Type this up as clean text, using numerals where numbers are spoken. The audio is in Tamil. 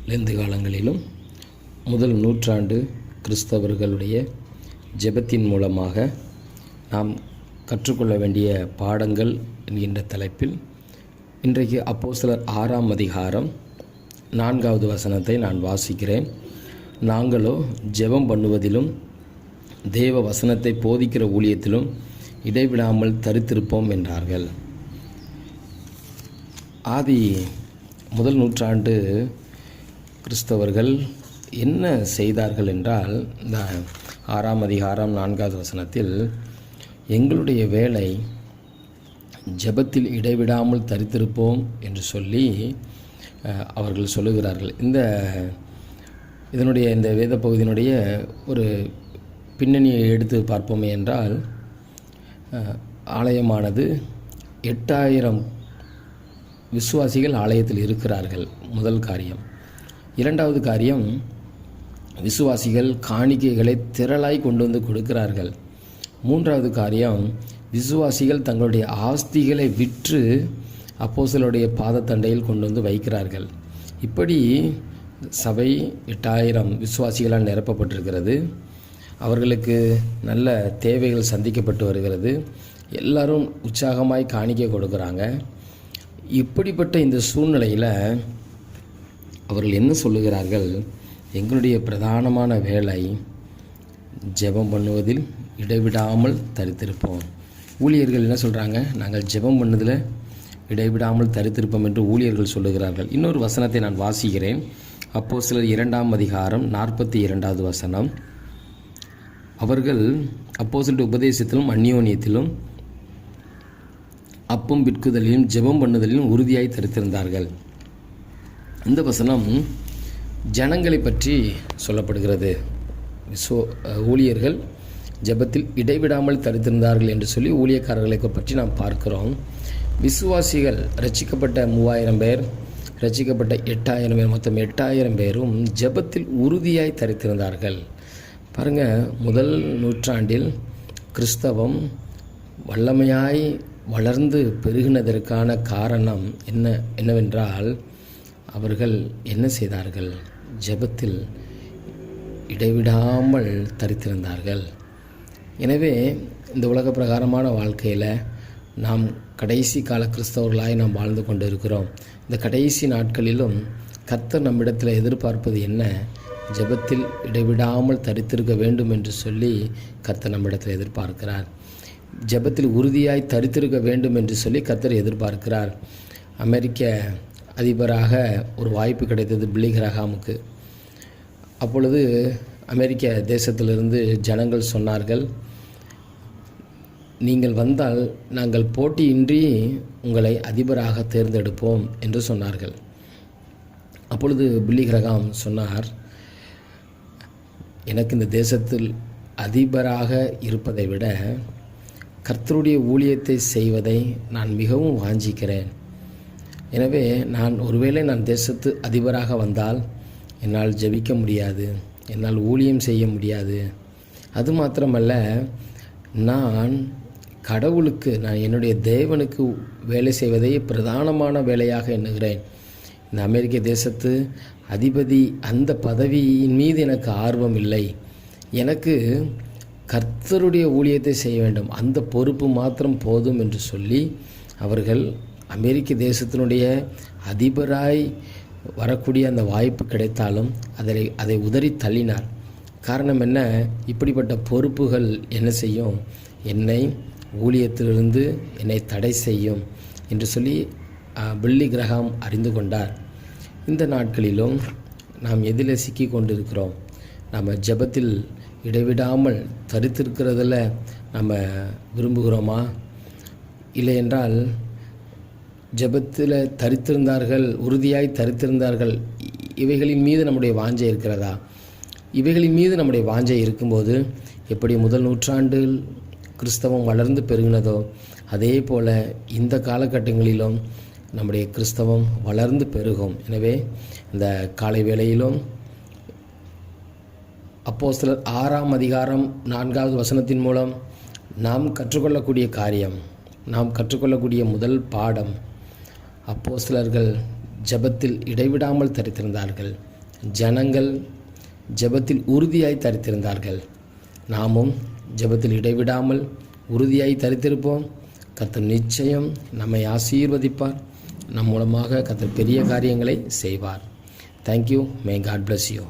லெந்து காலங்களிலும் முதல் நூற்றாண்டு கிறிஸ்தவர்களுடைய ஜெபத்தின் மூலமாக நாம் கற்றுக்கொள்ள வேண்டிய பாடங்கள் என்கின்ற தலைப்பில் இன்றைக்கு அப்போஸ்தலர் 6ஆம் அதிகாரம் 4வது வசனத்தை நான் வாசிக்கிறேன். நாங்களோ ஜெபம் பண்ணுவதிலும் தேவ வசனத்தை போதிக்கிற ஊழியத்திலும் இடைவிடாமல் தரித்திருப்போம் என்றார்கள். ஆதி முதல் நூற்றாண்டு கிறிஸ்தவர்கள் என்ன செய்தார்கள் என்றால், இந்த 6ஆம் அதிகாரம் 4வது வசனத்தில் எங்களுடைய வேலை ஜெபத்தில் இடைவிடாமல் தரித்திருப்போம் என்று சொல்லி அவர்கள் சொல்லுகிறார்கள். இந்த வேத பகுதியினுடைய ஒரு பின்னணியை எடுத்து பார்ப்போமே என்றால், ஆலயமானது 8000 விசுவாசிகள் ஆலயத்தில் இருக்கிறார்கள். முதல் காரியம். இரண்டாவது காரியம், விசுவாசிகள் காணிக்கைகளை திரளாய் கொண்டு வந்து கொடுக்கிறார்கள். மூன்றாவது காரியம், விசுவாசிகள் தங்களுடைய ஆஸ்திகளை விற்று அப்போஸ்தலருடைய பாதத்தண்டையில் கொண்டு வந்து வைக்கிறார்கள். இப்படி சபை 8000 விசுவாசிகளால் நிரப்பப்பட்டிருக்கிறது. அவர்களுக்கு நல்ல தேவைகள் சந்திக்கப்பட்டு வருகிறது. எல்லாரும் உற்சாகமாய் காணிக்கை கொடுக்குறாங்க. இப்படிப்பட்ட இந்த சூழ்நிலையில் அவர்கள் என்ன சொல்லுகிறார்கள்? எங்களுடைய பிரதானமான வேலை ஜெபம் பண்ணுவதில் இடைவிடாமல் தரித்திருப்போம். ஊழியர்கள் என்ன சொல்கிறாங்க? நாங்கள் ஜெபம் பண்ணதில் இடைவிடாமல் தரித்திருப்போம் என்று ஊழியர்கள் சொல்லுகிறார்கள். இன்னொரு வசனத்தை நான் வாசிக்கிறேன். அப்போஸ்தலர் 2ஆம் அதிகாரம் 42வது வசனம். அவர்கள் அப்போஸ்தலருடைய உபதேசத்திலும் அந்யோன்யத்திலும் அப்பம் விற்குதலிலும் ஜெபம் பண்ணுதலிலும் உறுதியாய் தரித்திருந்தார்கள். இந்த வசனம் ஜனங்களை பற்றி சொல்லப்படுகிறது. ஊழியர்கள் ஜெபத்தில் இடைவிடாமல் தரித்திருந்தார்கள் என்று சொல்லி ஊழியக்காரர்களை பற்றி நாம் பார்க்கிறோம். விசுவாசிகள் ரட்சிக்கப்பட்ட 3000 பேர், ரட்சிக்கப்பட்ட 8000 பேர், மொத்தம் 8000 பேரும் ஜெபத்தில் உறுதியாய் தரித்திருந்தார்கள். பாருங்கள், முதல் நூற்றாண்டில் கிறிஸ்தவம் வல்லமையாய் வளர்ந்து பெருகினதற்கான காரணம் என்னவென்றால், அவர்கள் என்ன செய்தார்கள்? ஜெபத்தில் இடைவிடாமல் தரித்திருந்தார்கள். எனவே இந்த உலக பிரகாரமான வாழ்க்கையில் நாம் கடைசி கால கிறிஸ்தவர்களாய் நாம் வாழ்ந்து கொண்டு இருக்கிறோம். இந்த கடைசி நாட்களிலும் கர்த்தர் நம்மிடத்தில் எதிர்பார்ப்பது என்ன? ஜெபத்தில் இடைவிடாமல் தரித்திருக்க வேண்டும் என்று சொல்லி கர்த்தர் நம்மிடத்தில் எதிர்பார்க்கிறார். ஜெபத்தில் உறுதியாய் தரித்திருக்க வேண்டும் என்று சொல்லி கர்த்தர் எதிர்பார்க்கிறார். அமெரிக்க அதிபராக ஒரு வாய்ப்பு கிடைத்தது பில்லி கிரஹாமுக்கு. அப்பொழுது அமெரிக்க தேசத்திலிருந்து ஜனங்கள் சொன்னார்கள், நீங்கள் வந்தால் நாங்கள் போட்டியின்றி உங்களை அதிபராக தேர்ந்தெடுப்போம் என்று சொன்னார்கள். அப்பொழுது பில்லி கிரஹாம் சொன்னார், எனக்கு இந்த தேசத்தில் அதிபராக இருப்பதை விட கர்த்தருடைய ஊழியத்தை செய்வதை நான் மிகவும் வாஞ்சிக்கிறேன். எனவே ஒருவேளை நான் தேசத்து அதிபராக வந்தால் என்னால் ஜெபிக்க முடியாது, என்னால் ஊழியம் செய்ய முடியாது. அது மாத்திரமல்ல, நான் என்னுடைய தேவனுக்கு வேலை செய்வதை பிரதானமான வேலையாக எண்ணுகிறேன். இந்த அமெரிக்க தேசத்து அதிபதி அந்த பதவியின் மீது எனக்கு ஆர்வம் இல்லை. எனக்கு கர்த்தருடைய ஊழியத்தை செய்ய வேண்டும், அந்த பொறுப்பு மாத்திரம் போதும் என்று சொல்லி அவர்கள் அமெரிக்க தேசத்தினுடைய அதிபராய் வரக்கூடிய அந்த வாய்ப்பு கிடைத்தாலும் அதை உதறி தள்ளினார். காரணம் என்ன? இப்படிப்பட்ட பொறுப்புகள் என்ன செய்யும்? என்னை ஊழியத்திலிருந்து என்னை தடை செய்யும் என்று சொல்லி பில்லி கிரஹாம் அறிந்து கொண்டார். இந்த நாட்களிலும் நாம் எதில் சிக்கி கொண்டிருக்கிறோம்? நம்ம ஜெபத்தில் இடைவிடாமல் தரித்திருக்கிறதில் நம்ம விரும்புகிறோமா? இல்லை என்றால் ஜெபத்தில் தரித்திருந்தார்கள், உறுதியாய் தரித்திருந்தார்கள், இவைகளின் மீது நம்முடைய வாஞ்சை இருக்கிறதா? இவைகளின் மீது நம்முடைய வாஞ்சை இருக்கும்போது எப்படி முதல் நூற்றாண்டில் கிறிஸ்தவம் வளர்ந்து பெருகினதோ அதே போல் இந்த காலகட்டங்களிலும் நம்முடைய கிறிஸ்தவம் வளர்ந்து பெருகும். எனவே இந்த காலை வேளையிலும் அப்போஸ்தலர் 6ஆம் அதிகாரம் 4வது வசனத்தின் மூலம் நாம் கற்றுக்கொள்ளக்கூடிய காரியம், நாம் கற்றுக்கொள்ளக்கூடிய முதல் பாடம், அப்போஸ்தலர்கள் ஜெபத்தில் இடைவிடாமல் தரித்திருந்தார்கள். ஜனங்கள் ஜெபத்தில் உறுதியாய் தரித்திருந்தார்கள். நாமும் ஜெபத்தில் இடைவிடாமல் உறுதியாய் தரித்திருப்போம். கர்த்தர் நிச்சயம் நம்மை ஆசீர்வதிப்பார். நம் மூலமாக கர்த்தர் பெரிய காரியங்களை செய்வார். Thank you. May God bless you.